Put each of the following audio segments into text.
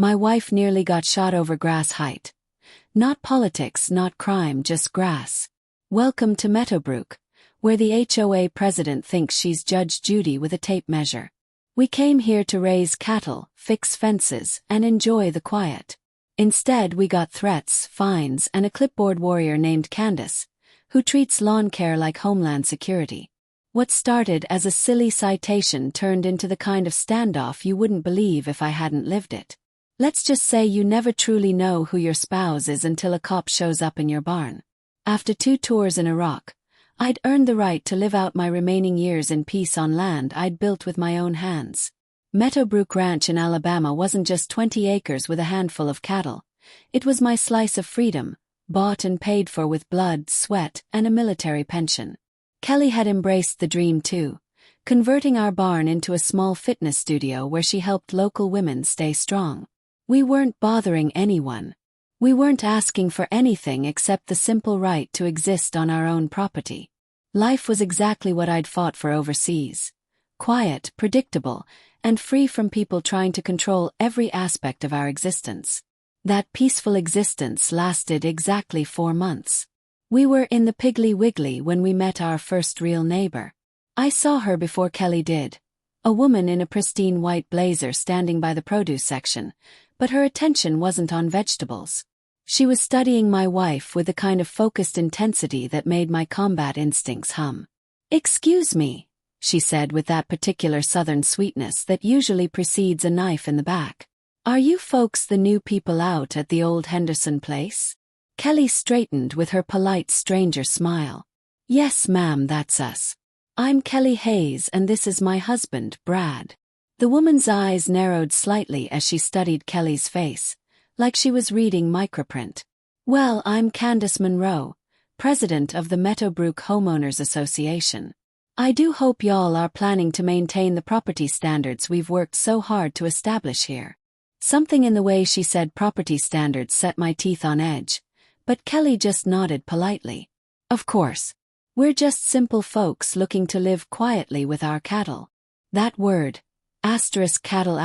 My wife nearly got shot over grass height. Not politics, not crime, just grass. Welcome to Meadowbrook, where the HOA president thinks she's Judge Judy with a tape measure. We came here to raise cattle, fix fences, and enjoy the quiet. Instead, we got threats, fines, and a clipboard warrior named Candace, who treats lawn care like Homeland Security. What started as a silly citation turned into the kind of standoff you wouldn't believe if I hadn't lived it. Let's just say you never truly know who your spouse is until a cop shows up in your barn. After 2 tours in Iraq, I'd earned the right to live out my remaining years in peace on land I'd built with my own hands. Meadowbrook Ranch in Alabama wasn't just 20 acres with a handful of cattle. It was my slice of freedom, bought and paid for with blood, sweat, and a military pension. Kelly had embraced the dream too, converting our barn into a small fitness studio where she helped local women stay strong. We weren't bothering anyone. We weren't asking for anything except the simple right to exist on our own property. Life was exactly what I'd fought for overseas. Quiet, predictable, and free from people trying to control every aspect of our existence. That peaceful existence lasted exactly 4 months. We were in the Piggly Wiggly when we met our first real neighbor. I saw her before Kelly did. A woman in a pristine white blazer standing by the produce section, but her attention wasn't on vegetables. She was studying my wife with the kind of focused intensity that made my combat instincts hum. "Excuse me," she said with that particular southern sweetness that usually precedes a knife in the back. "Are you folks the new people out at the old Henderson place?" Kelly straightened with her polite stranger smile. "Yes, ma'am, that's us. I'm Kelly Hayes and this is my husband, Brad." The woman's eyes narrowed slightly as she studied Kelly's face, like she was reading microprint. "Well, I'm Candace Monroe, president of the Meadowbrook Homeowners Association. I do hope y'all are planning to maintain the property standards we've worked so hard to establish here." Something in the way she said property standards set my teeth on edge, but Kelly just nodded politely. "Of course. We're just simple folks looking to live quietly with our cattle." That word, *cattle*,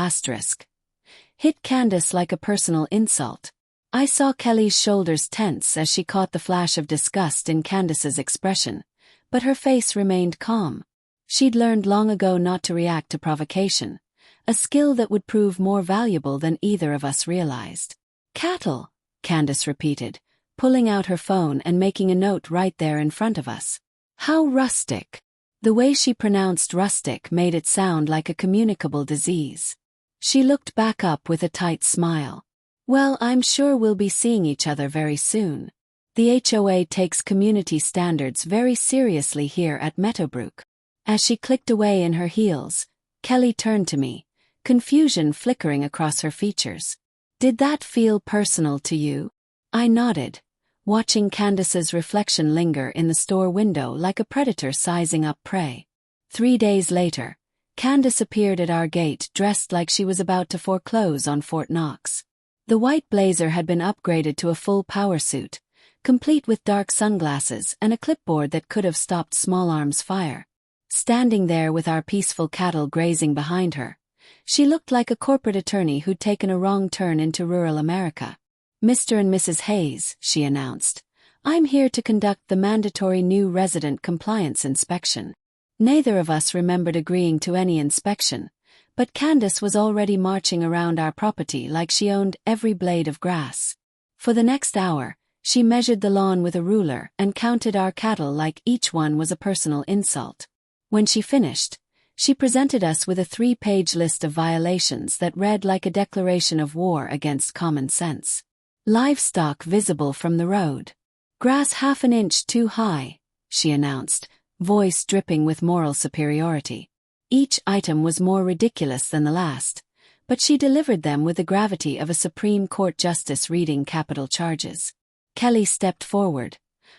hit Candace like a personal insult. I saw Kelly's shoulders tense as she caught the flash of disgust in Candace's expression, but her face remained calm. She'd learned long ago not to react to provocation, a skill that would prove more valuable than either of us realized. "Cattle," Candace repeated, pulling out her phone and making a note right there in front of us. "How rustic." The way she pronounced rustic made it sound like a communicable disease. She looked back up with a tight smile. "Well, I'm sure we'll be seeing each other very soon. The HOA takes community standards very seriously here at Meadowbrook." As she clicked away in her heels, Kelly turned to me, confusion flickering across her features. "Did that feel personal to you?" I nodded, watching Candace's reflection linger in the store window like a predator sizing up prey. 3 days later, Candace appeared at our gate dressed like she was about to foreclose on Fort Knox. The white blazer had been upgraded to a full power suit, complete with dark sunglasses and a clipboard that could have stopped Small Arms' fire. Standing there with our peaceful cattle grazing behind her, she looked like a corporate attorney who'd taken a wrong turn into rural America. "Mr. and Mrs. Hayes," she announced, "I'm here to conduct the mandatory new resident compliance inspection." Neither of us remembered agreeing to any inspection, but Candace was already marching around our property like she owned every blade of grass. For the next hour, she measured the lawn with a ruler and counted our cattle like each one was a personal insult. When she finished, she presented us with a 3-page list of violations that read like a declaration of war against common sense. "Livestock visible from the road. Grass half an inch too high," she announced, voice dripping with moral superiority. Each item was more ridiculous than the last, but she delivered them with the gravity of a Supreme Court justice reading capital charges. Kelly stepped forward,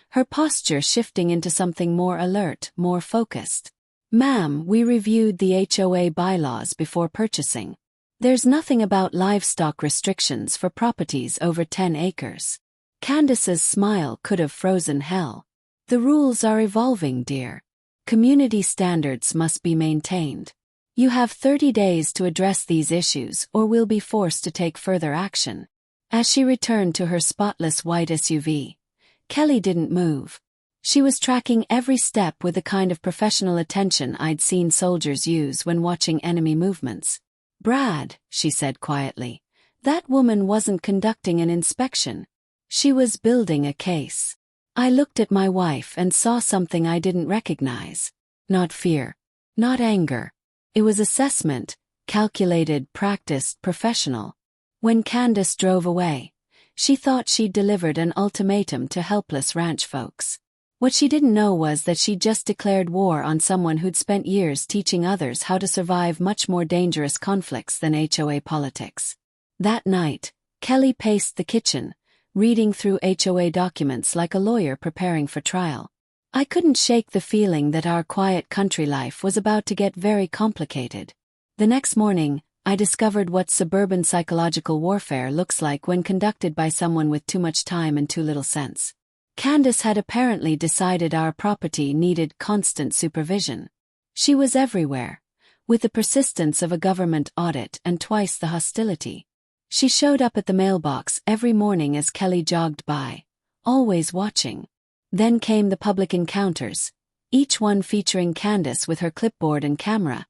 her posture shifting into something more alert, more focused. "Ma'am, we reviewed the HOA bylaws before purchasing. There's nothing about livestock restrictions for properties over 10 acres. Candace's smile could have frozen hell. "The rules are evolving, dear. Community standards must be maintained. You have 30 days to address these issues or we'll be forced to take further action. As she returned to her spotless white SUV, Kelly didn't move. She was tracking every step with the kind of professional attention I'd seen soldiers use when watching enemy movements. "Brad," she said quietly, "that woman wasn't conducting an inspection. She was building a case." I looked at my wife and saw something I didn't recognize. Not fear. Not anger. It was assessment, calculated, practiced, professional. When Candace drove away, she thought she'd delivered an ultimatum to helpless ranch folks. What she didn't know was that she'd just declared war on someone who'd spent years teaching others how to survive much more dangerous conflicts than HOA politics. That night, Kelly paced the kitchen, reading through HOA documents like a lawyer preparing for trial. I couldn't shake the feeling that our quiet country life was about to get very complicated. The next morning, I discovered what suburban psychological warfare looks like when conducted by someone with too much time and too little sense. Candace had apparently decided our property needed constant supervision. She was everywhere, with the persistence of a government audit and twice the hostility. She showed up at the mailbox every morning as Kelly jogged by, always watching. Then came the public encounters, each one featuring Candace with her clipboard and camera,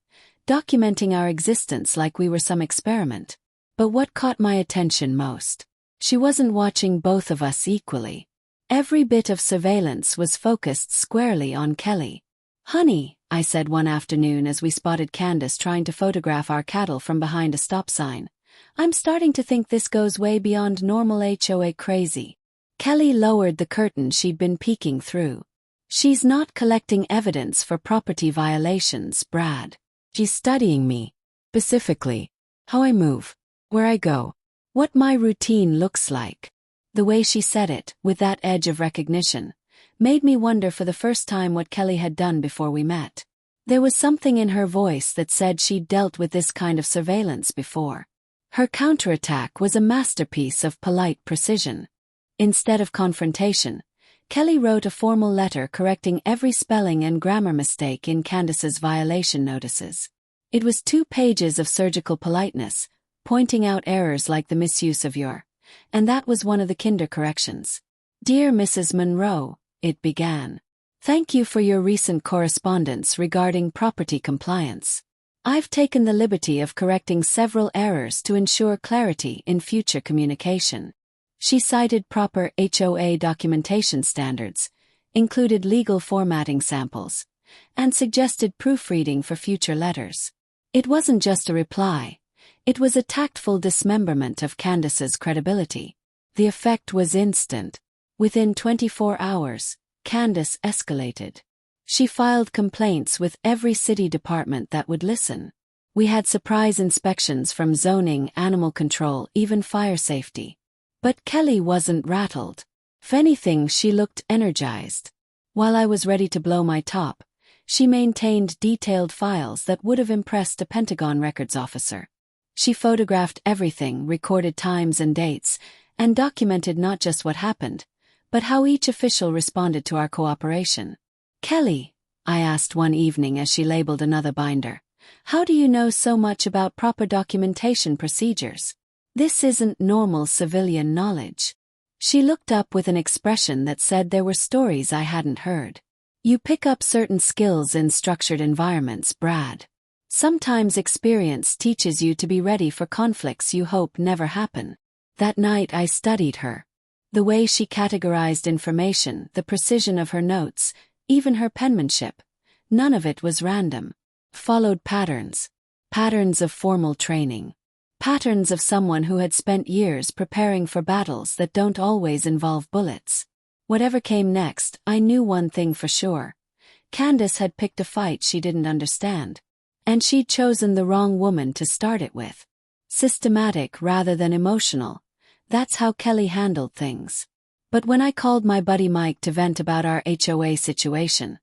documenting our existence like we were some experiment. But what caught my attention most? She wasn't watching both of us equally. Every bit of surveillance was focused squarely on Kelly. "Honey," I said one afternoon as we spotted Candace trying to photograph our cattle from behind a stop sign, "I'm starting to think this goes way beyond normal HOA crazy." Kelly lowered the curtain she'd been peeking through. "She's not collecting evidence for property violations, Brad. She's studying me. Specifically, how I move, where I go, what my routine looks like." The way she said it, with that edge of recognition, made me wonder for the first time what Kelly had done before we met. There was something in her voice that said she'd dealt with this kind of surveillance before. Her counterattack was a masterpiece of polite precision. Instead of confrontation, Kelly wrote a formal letter correcting every spelling and grammar mistake in Candace's violation notices. It was 2 pages of surgical politeness, pointing out errors like the misuse of your, and that was one of the kinder corrections. "Dear Mrs. Monroe," it began. "Thank you for your recent correspondence regarding property compliance. I've taken the liberty of correcting several errors to ensure clarity in future communication." She cited proper HOA documentation standards, included legal formatting samples, and suggested proofreading for future letters. It wasn't just a reply. It was a tactful dismemberment of Candace's credibility. The effect was instant. Within 24 hours, Candace escalated. She filed complaints with every city department that would listen. We had surprise inspections from zoning, animal control, even fire safety. But Kelly wasn't rattled. If anything, she looked energized. While I was ready to blow my top, she maintained detailed files that would have impressed a Pentagon records officer. She photographed everything, recorded times and dates, and documented not just what happened, but how each official responded to our cooperation. "Kelly," I asked one evening as she labeled another binder, "how do you know so much about proper documentation procedures? This isn't normal civilian knowledge." She looked up with an expression that said there were stories I hadn't heard. "You pick up certain skills in structured environments, Brad. Sometimes experience teaches you to be ready for conflicts you hope never happen." That night I studied her. The way she categorized information, the precision of her notes, even her penmanship, none of it was random. Followed patterns. Patterns of formal training. Patterns of someone who had spent years preparing for battles that don't always involve bullets. Whatever came next, I knew one thing for sure. Candace had picked a fight she didn't understand. And she'd chosen the wrong woman to start it with. Systematic rather than emotional. That's how Kelly handled things. But when I called my buddy Mike to vent about our HOA situation,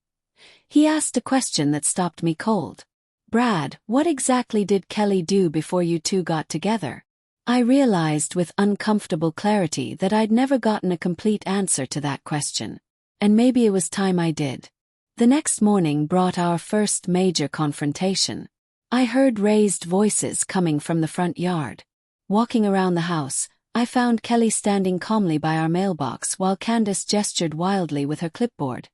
he asked a question that stopped me cold. "Brad, what exactly did Kelly do before you two got together?" I realized with uncomfortable clarity that I'd never gotten a complete answer to that question. And maybe it was time I did. The next morning brought our first major confrontation. I heard raised voices coming from the front yard. Walking around the house, I found Kelly standing calmly by our mailbox while Candace gestured wildly with her clipboard,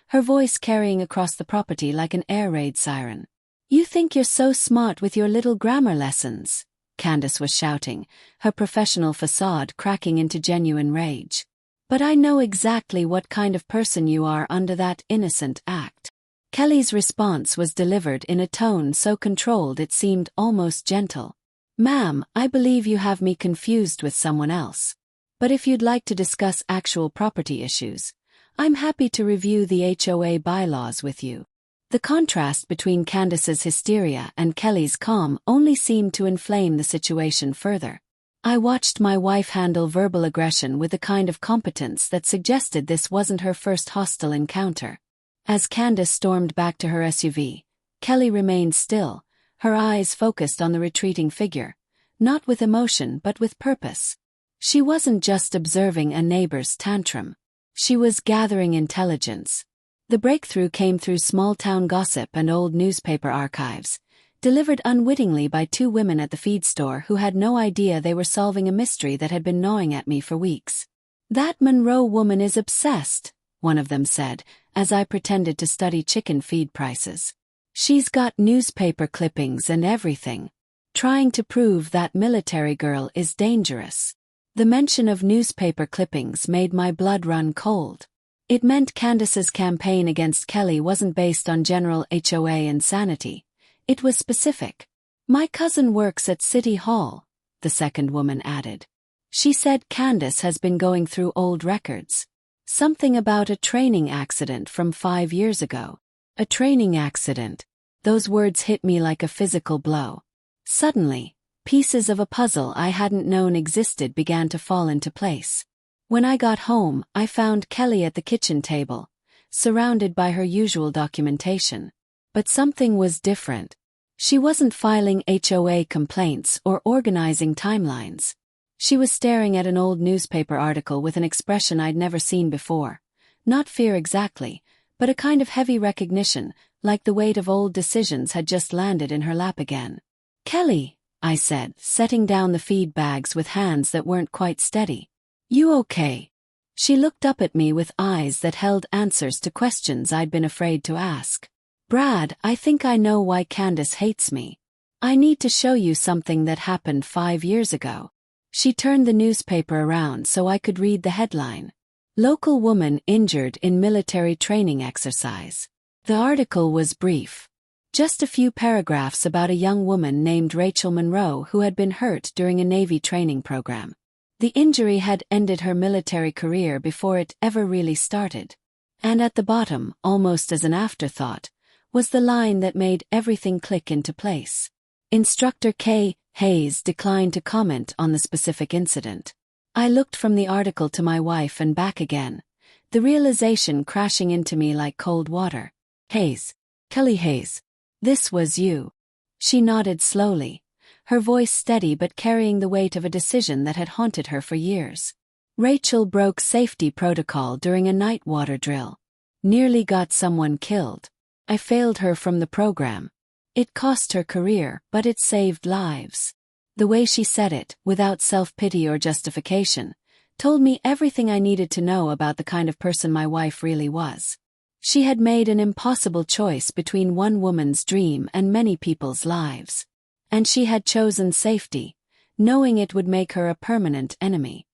her voice carrying across the property like an air raid siren. "You think you're so smart with your little grammar lessons," Candace was shouting, her professional facade cracking into genuine rage. "But I know exactly what kind of person you are under that innocent act." Kelly's response was delivered in a tone so controlled it seemed almost gentle. "Ma'am, I believe you have me confused with someone else. But if you'd like to discuss actual property issues, I'm happy to review the HOA bylaws with you." The contrast between Candace's hysteria and Kelly's calm only seemed to inflame the situation further. I watched my wife handle verbal aggression with the kind of competence that suggested this wasn't her first hostile encounter. As Candace stormed back to her SUV, Kelly remained still, her eyes focused on the retreating figure, not with emotion but with purpose. She wasn't just observing a neighbor's tantrum. She was gathering intelligence. The breakthrough came through small-town gossip and old newspaper archives, delivered unwittingly by two women at the feed store who had no idea they were solving a mystery that had been gnawing at me for weeks. "That Monroe woman is obsessed," one of them said, as I pretended to study chicken feed prices. "She's got newspaper clippings and everything. Trying to prove that military girl is dangerous." The mention of newspaper clippings made my blood run cold. It meant Candace's campaign against Kelly wasn't based on general HOA insanity. It was specific. "My cousin works at City Hall," the second woman added. "She said Candace has been going through old records. Something about a training accident from 5 years ago." A training accident. Those words hit me like a physical blow. Suddenly, pieces of a puzzle I hadn't known existed began to fall into place. When I got home, I found Kelly at the kitchen table, surrounded by her usual documentation. But something was different. She wasn't filing HOA complaints or organizing timelines. She was staring at an old newspaper article with an expression I'd never seen before. Not fear exactly, but a kind of heavy recognition, like the weight of old decisions had just landed in her lap again. "Kelly," I said, setting down the feed bags with hands that weren't quite steady. "You okay?" She looked up at me with eyes that held answers to questions I'd been afraid to ask. "Brad, I think I know why Candace hates me. I need to show you something that happened 5 years ago." She turned the newspaper around so I could read the headline. "Local woman injured in military training exercise." The article was brief. Just a few paragraphs about a young woman named Rachel Monroe who had been hurt during a Navy training program. The injury had ended her military career before it ever really started. And at the bottom, almost as an afterthought, was the line that made everything click into place. Instructor K. Hayes declined to comment on the specific incident. I looked from the article to my wife and back again, the realization crashing into me like cold water. "Hayes. Kelly Hayes. This was you." She nodded slowly, her voice steady but carrying the weight of a decision that had haunted her for years. "Rachel broke safety protocol during a night water drill. Nearly got someone killed. I failed her from the program. It cost her career, but it saved lives." The way she said it, without self-pity or justification, told me everything I needed to know about the kind of person my wife really was. She had made an impossible choice between one woman's dream and many people's lives. And she had chosen safety, knowing it would make her a permanent enemy.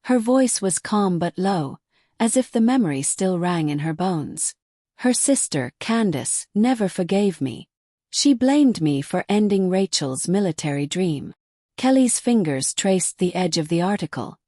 Her voice was calm but low, as if the memory still rang in her bones. Her sister, Candace, never forgave me. She blamed me for ending Rachel's military dream. Kelly's fingers traced the edge of the article,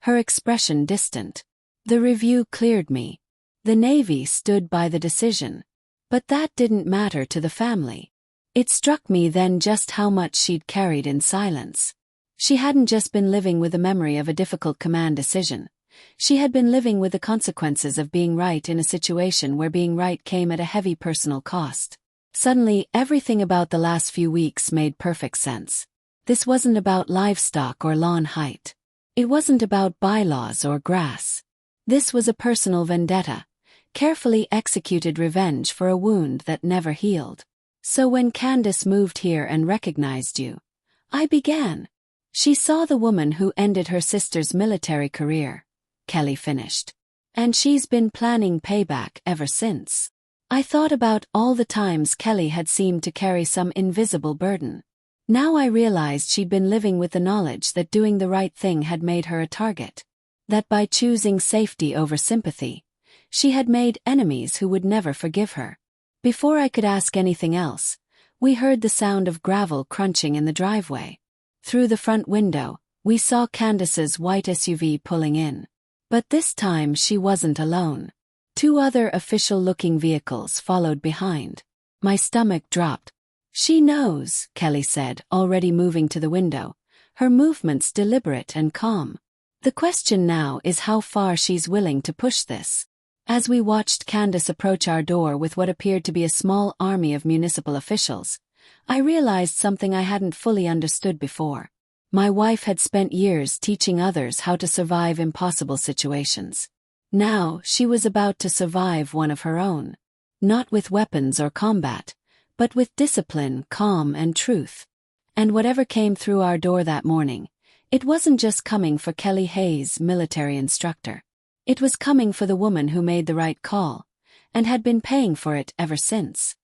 her expression distant. The review cleared me. The Navy stood by the decision. But that didn't matter to the family. It struck me then just how much she'd carried in silence. She hadn't just been living with the memory of a difficult command decision. She had been living with the consequences of being right in a situation where being right came at a heavy personal cost. Suddenly, everything about the last few weeks made perfect sense. This wasn't about livestock or lawn height. It wasn't about bylaws or grass. This was a personal vendetta, carefully executed revenge for a wound that never healed. So when Candace moved here and recognized you, I began. She saw the woman who ended her sister's military career, Kelly finished. And she's been planning payback ever since. I thought about all the times Kelly had seemed to carry some invisible burden. Now I realized she'd been living with the knowledge that doing the right thing had made her a target. That by choosing safety over sympathy, she had made enemies who would never forgive her. Before I could ask anything else, we heard the sound of gravel crunching in the driveway. Through the front window, we saw Candace's white SUV pulling in. But this time she wasn't alone. 2 other official-looking vehicles followed behind. My stomach dropped. She knows, Kelly said, already moving to the window, her movements deliberate and calm. The question now is how far she's willing to push this. As we watched Candace approach our door with what appeared to be a small army of municipal officials, I realized something I hadn't fully understood before. My wife had spent years teaching others how to survive impossible situations. Now, she was about to survive one of her own. Not with weapons or combat, but with discipline, calm, and truth. And whatever came through our door that morning, it wasn't just coming for Kelly Hayes, military instructor. It was coming for the woman who made the right call, and had been paying for it ever since.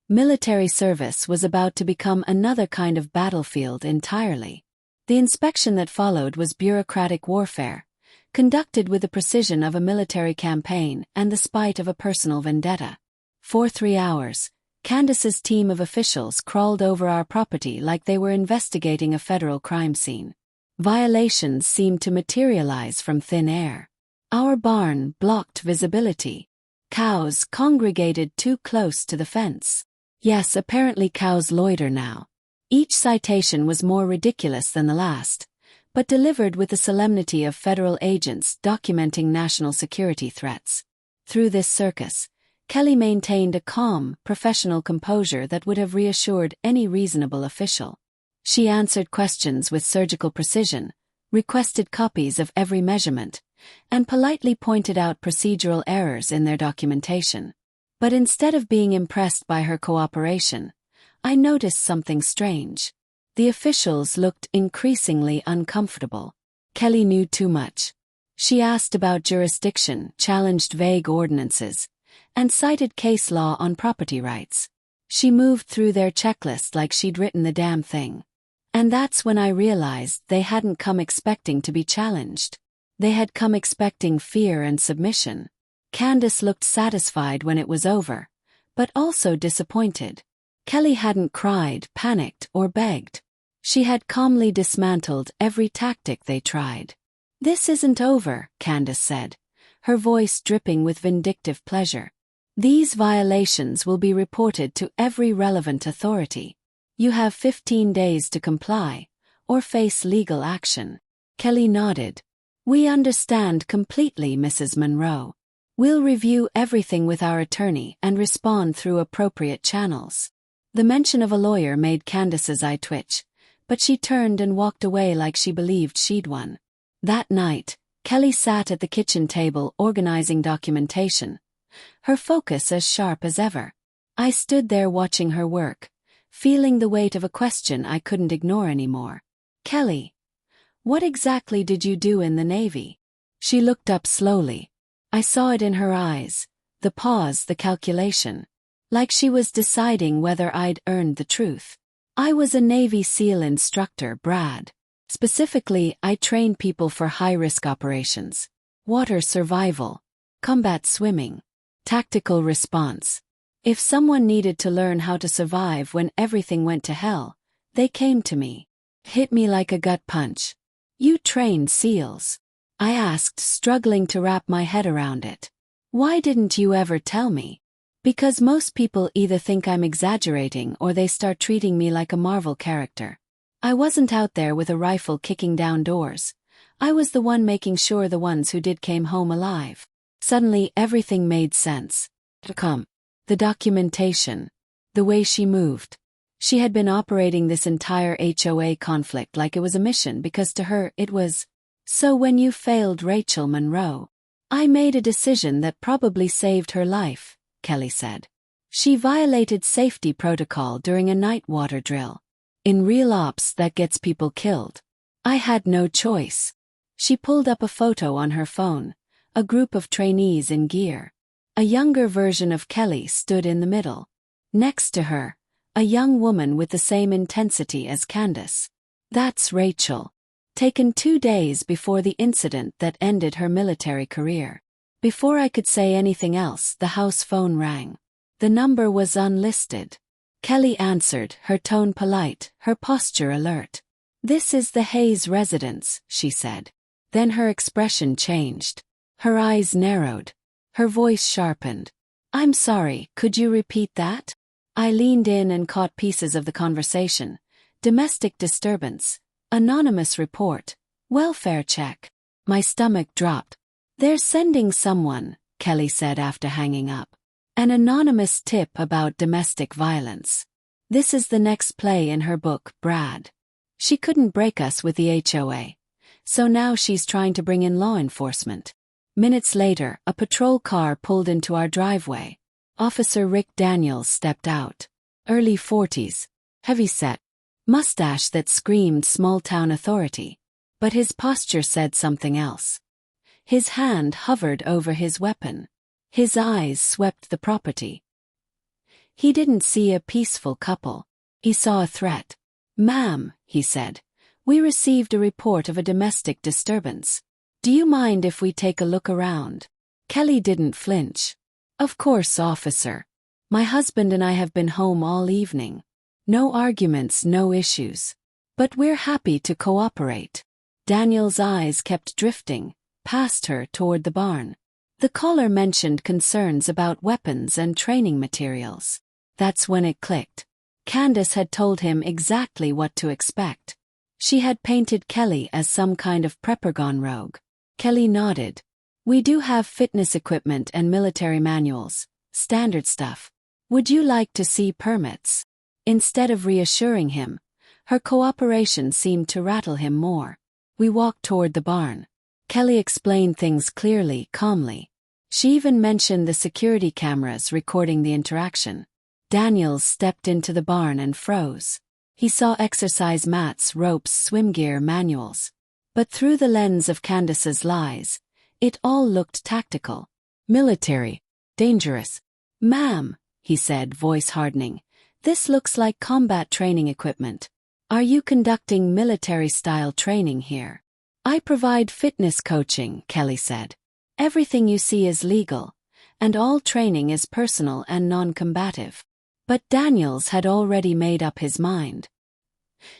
Military service was about to become another kind of battlefield entirely. The inspection that followed was bureaucratic warfare, conducted with the precision of a military campaign and the spite of a personal vendetta. For 3 hours, Candace's team of officials crawled over our property like they were investigating a federal crime scene. Violations seemed to materialize from thin air. Our barn blocked visibility. Cows congregated too close to the fence. Yes, apparently cows loiter now. Each citation was more ridiculous than the last, but delivered with the solemnity of federal agents documenting national security threats. Through this circus, Kelly maintained a calm, professional composure that would have reassured any reasonable official. She answered questions with surgical precision, requested copies of every measurement, and politely pointed out procedural errors in their documentation. But instead of being impressed by her cooperation, I noticed something strange. The officials looked increasingly uncomfortable. Kelly knew too much. She asked about jurisdiction, challenged vague ordinances, and cited case law on property rights. She moved through their checklist like she'd written the damn thing. And that's when I realized they hadn't come expecting to be challenged. They had come expecting fear and submission. Candace looked satisfied when it was over, but also disappointed. Kelly hadn't cried, panicked, or begged. She had calmly dismantled every tactic they tried. "This isn't over," Candace said, her voice dripping with vindictive pleasure. "These violations will be reported to every relevant authority. You have 15 days to comply, or face legal action." Kelly nodded. "We understand completely, Mrs. Monroe. We'll review everything with our attorney and respond through appropriate channels." The mention of a lawyer made Candace's eye twitch, but she turned and walked away like she believed she'd won. That night, Kelly sat at the kitchen table organizing documentation, her focus as sharp as ever. I stood there watching her work, feeling the weight of a question I couldn't ignore anymore. "Kelly, what exactly did you do in the Navy?" She looked up slowly. I saw it in her eyes, the pause, the calculation. Like she was deciding whether I'd earned the truth. "I was a Navy SEAL instructor, Brad. Specifically, I trained people for high-risk operations, water survival, combat swimming, tactical response. If someone needed to learn how to survive when everything went to hell, they came to me." Hit me like a gut punch. "You trained SEALs?" I asked, struggling to wrap my head around it. "Why didn't you ever tell me?" "Because most people either think I'm exaggerating or they start treating me like a Marvel character. I wasn't out there with a rifle kicking down doors. I was the one making sure the ones who did came home alive." Suddenly everything made sense. The documentation. The way she moved. She had been operating this entire HOA conflict like it was a mission because to her it was. "So when you failed Rachel Monroe, I made a decision that probably saved her life," Kelly said. She violated safety protocol during a night water drill. In real ops, that gets people killed. I had no choice. She pulled up a photo on her phone, a group of trainees in gear. A younger version of Kelly stood in the middle. Next to her, a young woman with the same intensity as Candace. That's Rachel. Taken 2 days before the incident that ended her military career. Before I could say anything else, the house phone rang. The number was unlisted. Kelly answered, her tone polite, her posture alert. "This is the Hayes residence," she said. Then her expression changed. Her eyes narrowed. Her voice sharpened. "I'm sorry, could you repeat that?" I leaned in and caught pieces of the conversation. Domestic disturbance. Anonymous report. Welfare check. My stomach dropped. "They're sending someone," Kelly said after hanging up. "An anonymous tip about domestic violence. This is the next play in her book, Brad. She couldn't break us with the HOA. So now she's trying to bring in law enforcement." Minutes later, a patrol car pulled into our driveway. Officer Rick Daniels stepped out. Early 40s. Heavy-set. Mustache that screamed small-town authority. But his posture said something else. His hand hovered over his weapon. His eyes swept the property. He didn't see a peaceful couple. He saw a threat. "Ma'am," he said, "we received a report of a domestic disturbance. Do you mind if we take a look around?" Kelly didn't flinch. "Of course, officer. My husband and I have been home all evening. No arguments, no issues. But we're happy to cooperate." Daniel's eyes kept drifting past her toward the barn. The caller mentioned concerns about weapons and training materials. That's when it clicked. Candace had told him exactly what to expect. She had painted Kelly as some kind of prepper gone rogue. Kelly nodded. "We do have fitness equipment and military manuals, standard stuff. Would you like to see permits?" Instead of reassuring him, her cooperation seemed to rattle him more. We walked toward the barn. Kelly explained things clearly, calmly. She even mentioned the security cameras recording the interaction. Daniels stepped into the barn and froze. He saw exercise mats, ropes, swim gear, manuals. But through the lens of Candace's lies, it all looked tactical. Military. Dangerous. "Ma'am," he said, voice hardening, "this looks like combat training equipment. Are you conducting military-style training here?" "I provide fitness coaching," Kelly said. "Everything you see is legal, and all training is personal and non-combative." But Daniels had already made up his mind.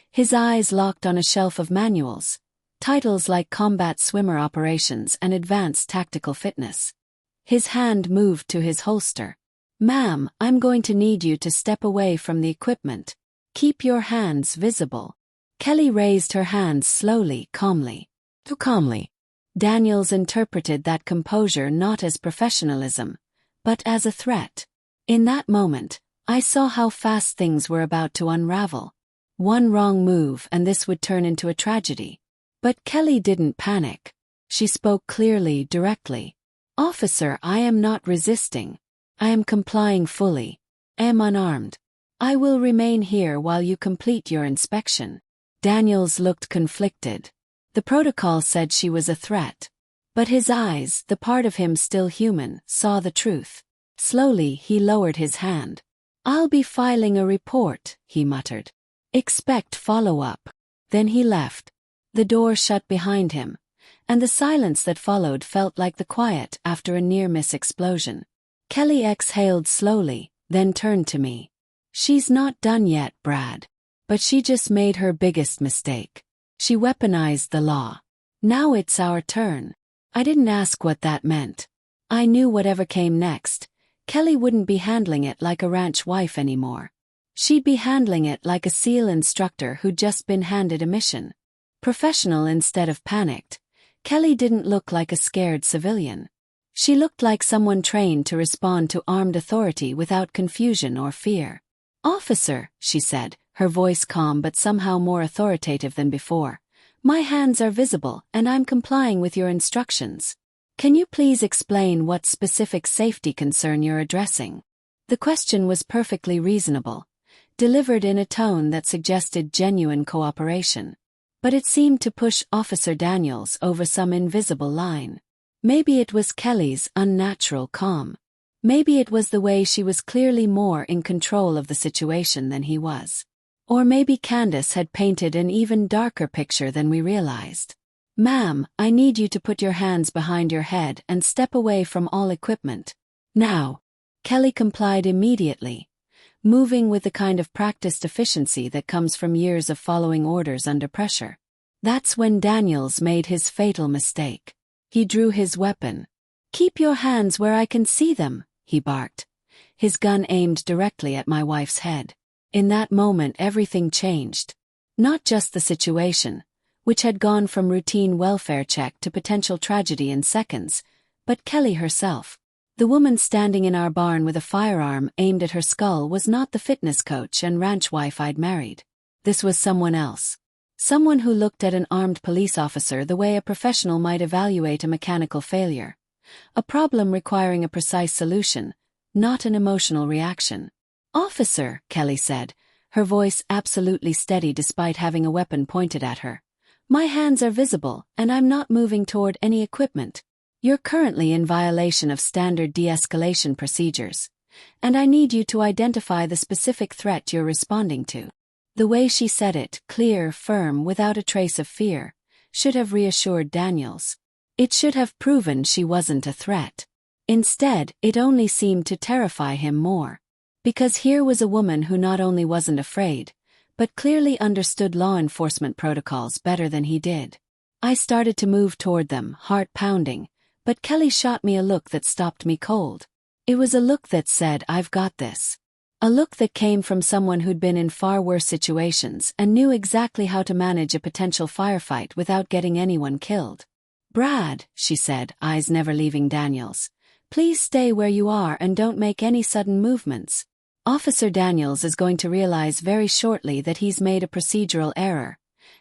His eyes locked on a shelf of manuals, titles like Combat Swimmer Operations and Advanced Tactical Fitness. His hand moved to his holster. "Ma'am, I'm going to need you to step away from the equipment. Keep your hands visible." Kelly raised her hands slowly, calmly. Too calmly. Daniels interpreted that composure not as professionalism, but as a threat. In that moment, I saw how fast things were about to unravel. One wrong move and this would turn into a tragedy. But Kelly didn't panic. She spoke clearly, directly. "Officer, I am not resisting. I am complying fully. I am unarmed. I will remain here while you complete your inspection." Daniels looked conflicted. The protocol said she was a threat. But his eyes, the part of him still human, saw the truth. Slowly, he lowered his hand. "I'll be filing a report," he muttered. "Expect follow-up." Then he left. The door shut behind him, and the silence that followed felt like the quiet after a near-miss explosion. Kelly exhaled slowly, then turned to me. "She's not done yet, Brad. But she just made her biggest mistake. She weaponized the law. Now it's our turn." I didn't ask what that meant. I knew whatever came next, Kelly wouldn't be handling it like a ranch wife anymore. She'd be handling it like a SEAL instructor who'd just been handed a mission. Professional instead of panicked, Kelly didn't look like a scared civilian. She looked like someone trained to respond to armed authority without confusion or fear. "Officer," she said, her voice calm but somehow more authoritative than before, "my hands are visible and I'm complying with your instructions. Can you please explain what specific safety concern you're addressing?" The question was perfectly reasonable, delivered in a tone that suggested genuine cooperation. But it seemed to push Officer Daniels over some invisible line. Maybe it was Kelly's unnatural calm. Maybe it was the way she was clearly more in control of the situation than he was. Or maybe Candace had painted an even darker picture than we realized. "Ma'am, I need you to put your hands behind your head and step away from all equipment. Now." Kelly complied immediately, moving with the kind of practiced efficiency that comes from years of following orders under pressure. That's when Daniels made his fatal mistake. He drew his weapon. "Keep your hands where I can see them," he barked, his gun aimed directly at my wife's head. In that moment everything changed. Not just the situation, which had gone from routine welfare check to potential tragedy in seconds, but Kelly herself. The woman standing in our barn with a firearm aimed at her skull was not the fitness coach and ranch wife I'd married. This was someone else. Someone who looked at an armed police officer the way a professional might evaluate a mechanical failure. A problem requiring a precise solution, not an emotional reaction. "Officer," Kelly said, her voice absolutely steady despite having a weapon pointed at her. "My hands are visible, and I'm not moving toward any equipment. You're currently in violation of standard de-escalation procedures, and I need you to identify the specific threat you're responding to." The way she said it, clear, firm, without a trace of fear, should have reassured Daniels. It should have proven she wasn't a threat. Instead, it only seemed to terrify him more. Because here was a woman who not only wasn't afraid, but clearly understood law enforcement protocols better than he did. I started to move toward them, heart pounding, but Kelly shot me a look that stopped me cold. It was a look that said, "I've got this." A look that came from someone who'd been in far worse situations and knew exactly how to manage a potential firefight without getting anyone killed. "Brad," she said, eyes never leaving Daniels, "please stay where you are and don't make any sudden movements. Officer Daniels is going to realize very shortly that he's made a procedural error,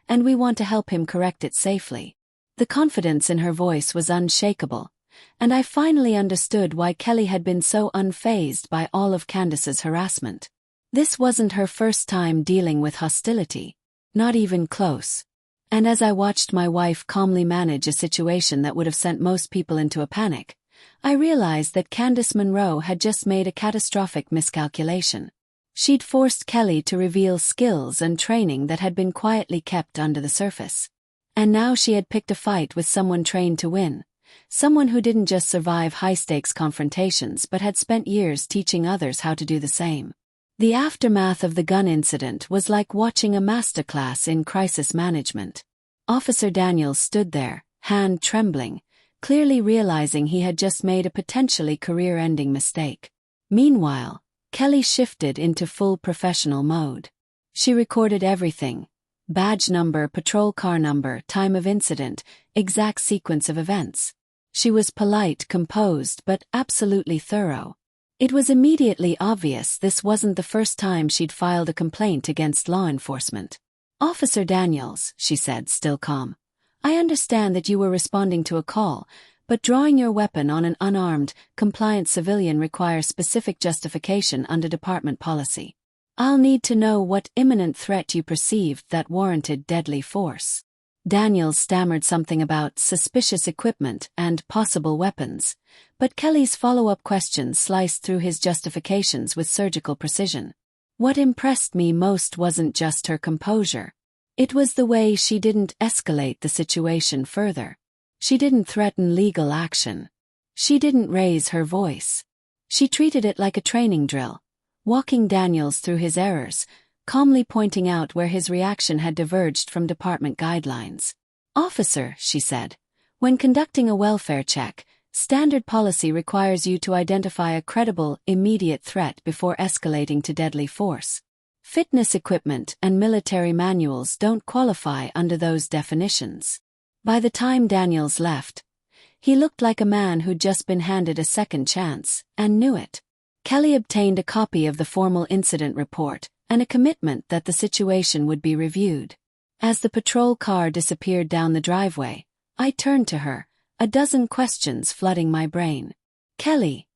and we want to help him correct it safely." The confidence in her voice was unshakable, and I finally understood why Kelly had been so unfazed by all of Candace's harassment. This wasn't her first time dealing with hostility, not even close. And as I watched my wife calmly manage a situation that would have sent most people into a panic, I realized that Candace Monroe had just made a catastrophic miscalculation. She'd forced Kelly to reveal skills and training that had been quietly kept under the surface. And now she had picked a fight with someone trained to win, someone who didn't just survive high-stakes confrontations but had spent years teaching others how to do the same. The aftermath of the gun incident was like watching a masterclass in crisis management. Officer Daniels stood there, hand trembling, clearly realizing he had just made a potentially career-ending mistake. Meanwhile, Kelly shifted into full professional mode. She recorded everything: badge number, patrol car number, time of incident, exact sequence of events. She was polite, composed, but absolutely thorough. It was immediately obvious this wasn't the first time she'd filed a complaint against law enforcement. "Officer Daniels," she said, still calm, "I understand that you were responding to a call, but drawing your weapon on an unarmed, compliant civilian requires specific justification under department policy. I'll need to know what imminent threat you perceived that warranted deadly force." Daniels stammered something about suspicious equipment and possible weapons, but Kelly's follow-up questions sliced through his justifications with surgical precision. What impressed me most wasn't just her composure. It was the way she didn't escalate the situation further. She didn't threaten legal action. She didn't raise her voice. She treated it like a training drill, walking Daniels through his errors, calmly pointing out where his reaction had diverged from department guidelines. "Officer," she said, "when conducting a welfare check, standard policy requires you to identify a credible, immediate threat before escalating to deadly force. Fitness equipment and military manuals don't qualify under those definitions." By the time Daniels left, he looked like a man who'd just been handed a second chance, and knew it. Kelly obtained a copy of the formal incident report, and a commitment that the situation would be reviewed. As the patrol car disappeared down the driveway, I turned to her, a dozen questions flooding my brain. "Kelly,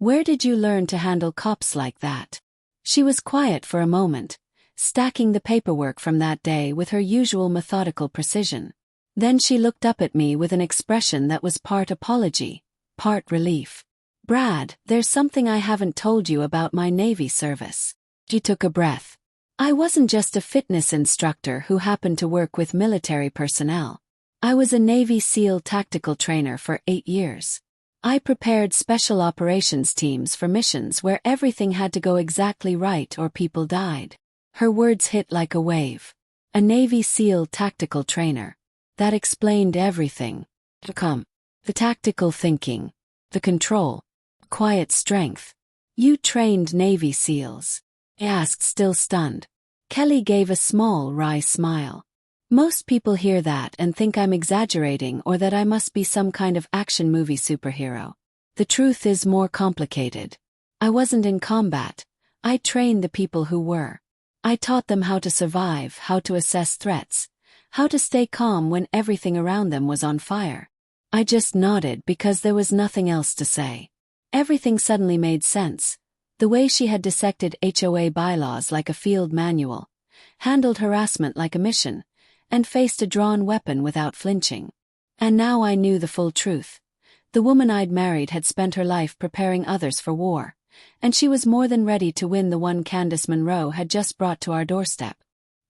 Where did you learn to handle cops like that? She was quiet for a moment, stacking the paperwork from that day with her usual methodical precision. Then she looked up at me with an expression that was part apology, part relief. Brad, there's something I haven't told you about my Navy service. She took a breath. I wasn't just a fitness instructor who happened to work with military personnel. I was a Navy SEAL tactical trainer for 8 years. I prepared special operations teams for missions where everything had to go exactly right or people died. Her words hit like a wave. A Navy SEAL tactical trainer. That explained everything. The tactical thinking. The control. Quiet strength. You trained Navy SEALs? I asked, still stunned. Kelly gave a small, wry smile. Most people hear that and think I'm exaggerating or that I must be some kind of action movie superhero. The truth is more complicated. I wasn't in combat. I trained the people who were. I taught them how to survive, how to assess threats, how to stay calm when everything around them was on fire. I just nodded because there was nothing else to say. Everything suddenly made sense. The way she had dissected HOA bylaws like a field manual, handled harassment like a mission, and faced a drawn weapon without flinching. And now I knew the full truth. The woman I'd married had spent her life preparing others for war, and she was more than ready to win the one Candace Monroe had just brought to our doorstep.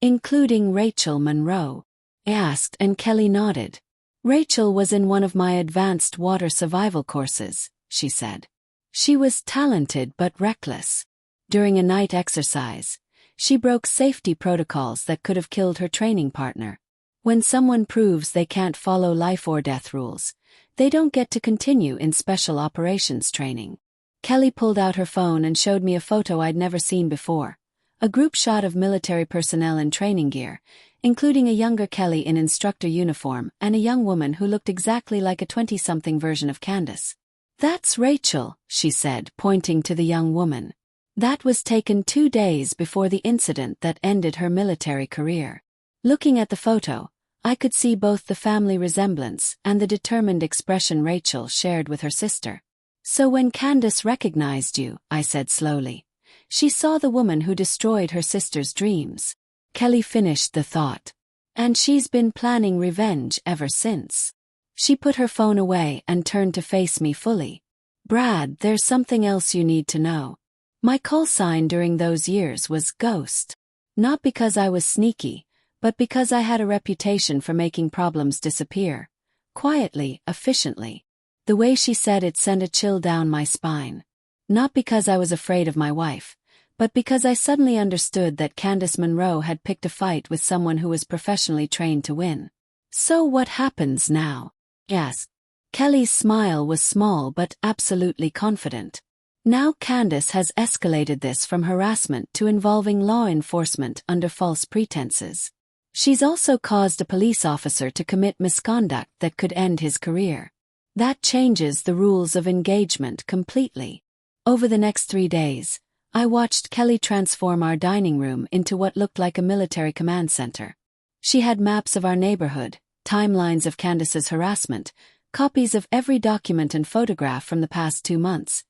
Including Rachel Monroe? I asked, and Kelly nodded. Rachel was in one of my advanced water survival courses, she said. She was talented but reckless. During a night exercise, she broke safety protocols that could have killed her training partner. When someone proves they can't follow life or death rules, they don't get to continue in special operations training. Kelly pulled out her phone and showed me a photo I'd never seen before. A group shot of military personnel in training gear, including a younger Kelly in instructor uniform and a young woman who looked exactly like a 20-something version of Candace. That's Rachel, she said, pointing to the young woman. That was taken 2 days before the incident that ended her military career. Looking at the photo, I could see both the family resemblance and the determined expression Rachel shared with her sister. So when Candace recognized you, I said slowly, she saw the woman who destroyed her sister's dreams. Kelly finished the thought. And she's been planning revenge ever since. She put her phone away and turned to face me fully. Brad, there's something else you need to know. My call sign during those years was Ghost. Not because I was sneaky, but because I had a reputation for making problems disappear. Quietly, efficiently. The way she said it sent a chill down my spine. Not because I was afraid of my wife, but because I suddenly understood that Candace Monroe had picked a fight with someone who was professionally trained to win. So what happens now? Yes. Kelly's smile was small but absolutely confident. Now Candace has escalated this from harassment to involving law enforcement under false pretenses. She's also caused a police officer to commit misconduct that could end his career. That changes the rules of engagement completely. Over the next 3 days, I watched Kelly transform our dining room into what looked like a military command center. She had maps of our neighborhood, timelines of Candace's harassment, copies of every document and photograph from the past 2 months,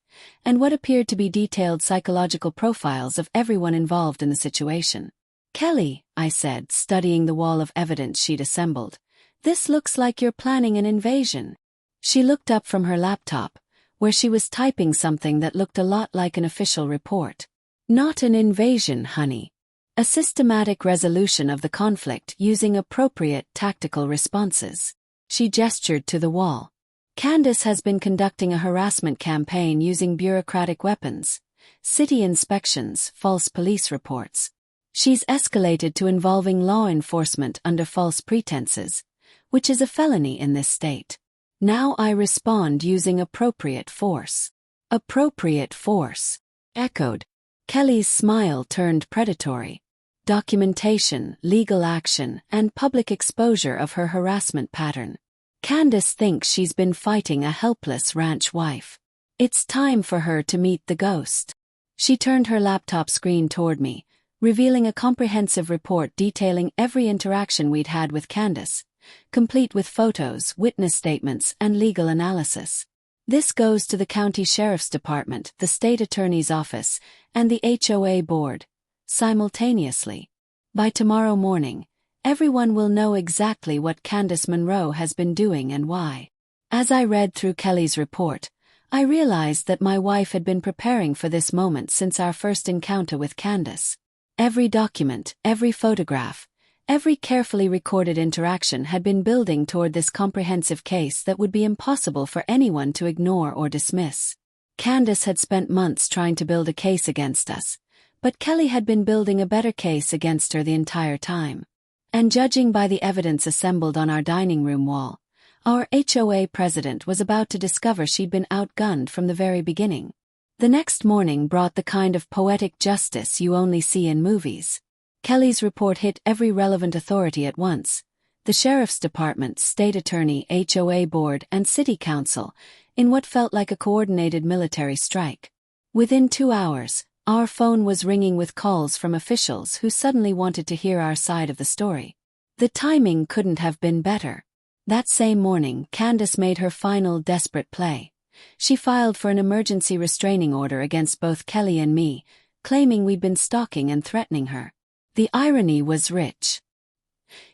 and what appeared to be detailed psychological profiles of everyone involved in the situation. Kelly, I said, studying the wall of evidence she'd assembled, this looks like you're planning an invasion. She looked up from her laptop, where she was typing something that looked a lot like an official report. Not an invasion, honey. A systematic resolution of the conflict using appropriate tactical responses. She gestured to the wall. Candace has been conducting a harassment campaign using bureaucratic weapons, city inspections, false police reports. She's escalated to involving law enforcement under false pretenses, which is a felony in this state. Now I respond using appropriate force. Appropriate force. Echoed. Kelly's smile turned predatory. Documentation, legal action, and public exposure of her harassment pattern. Candace thinks she's been fighting a helpless ranch wife. It's time for her to meet the ghost. She turned her laptop screen toward me, revealing a comprehensive report detailing every interaction we'd had with Candace, complete with photos, witness statements, and legal analysis. This goes to the county sheriff's department, the state attorney's office, and the HOA board, simultaneously. By tomorrow morning, everyone will know exactly what Candace Monroe has been doing and why. As I read through Kelly's report, I realized that my wife had been preparing for this moment since our first encounter with Candace. Every document, every photograph, every carefully recorded interaction had been building toward this comprehensive case that would be impossible for anyone to ignore or dismiss. Candace had spent months trying to build a case against us, but Kelly had been building a better case against her the entire time. And judging by the evidence assembled on our dining room wall, our HOA president was about to discover she'd been outgunned from the very beginning. The next morning brought the kind of poetic justice you only see in movies. Kelly's report hit every relevant authority at once: the sheriff's department, state attorney, HOA board, and city council, in what felt like a coordinated military strike. Within 2 hours, our phone was ringing with calls from officials who suddenly wanted to hear our side of the story. The timing couldn't have been better. That same morning, Candace made her final desperate play. She filed for an emergency restraining order against both Kelly and me, claiming we'd been stalking and threatening her. The irony was rich.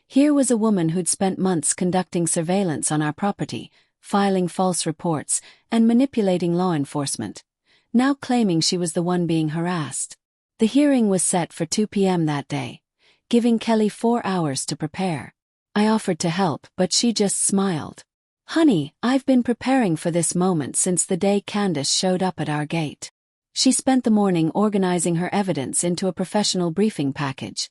Here was a woman who'd spent months conducting surveillance on our property, filing false reports, and manipulating law enforcement, now claiming she was the one being harassed. The hearing was set for 2 p.m. that day, giving Kelly 4 hours to prepare. I offered to help, but she just smiled. "Honey, I've been preparing for this moment since the day Candace showed up at our gate." She spent the morning organizing her evidence into a professional briefing package.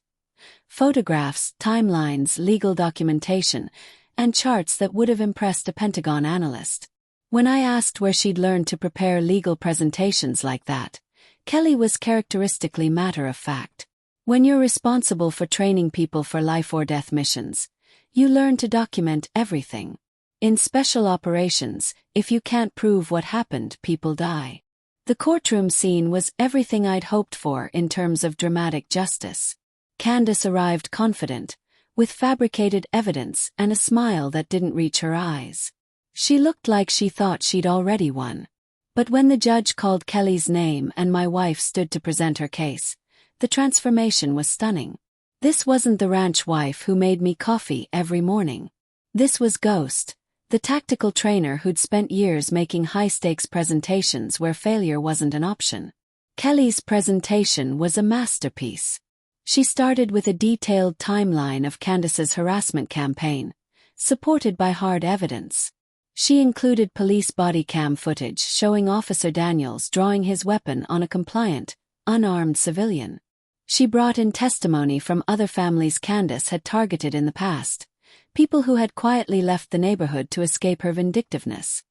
Photographs, timelines, legal documentation, and charts that would have impressed a Pentagon analyst. When I asked where she'd learned to prepare legal presentations like that, Kelly was characteristically matter-of-fact. When you're responsible for training people for life-or-death missions, you learn to document everything. In special operations, if you can't prove what happened, people die. The courtroom scene was everything I'd hoped for in terms of dramatic justice. Candace arrived confident, with fabricated evidence and a smile that didn't reach her eyes. She looked like she thought she'd already won. But when the judge called Kelly's name and my wife stood to present her case, the transformation was stunning. This wasn't the ranch wife who made me coffee every morning. This was Ghost, the tactical trainer who'd spent years making high-stakes presentations where failure wasn't an option. Kelly's presentation was a masterpiece. She started with a detailed timeline of Candace's harassment campaign, supported by hard evidence. She included police body cam footage showing Officer Daniels drawing his weapon on a compliant, unarmed civilian. She brought in testimony from other families Candace had targeted in the past, people who had quietly left the neighborhood to escape her vindictiveness.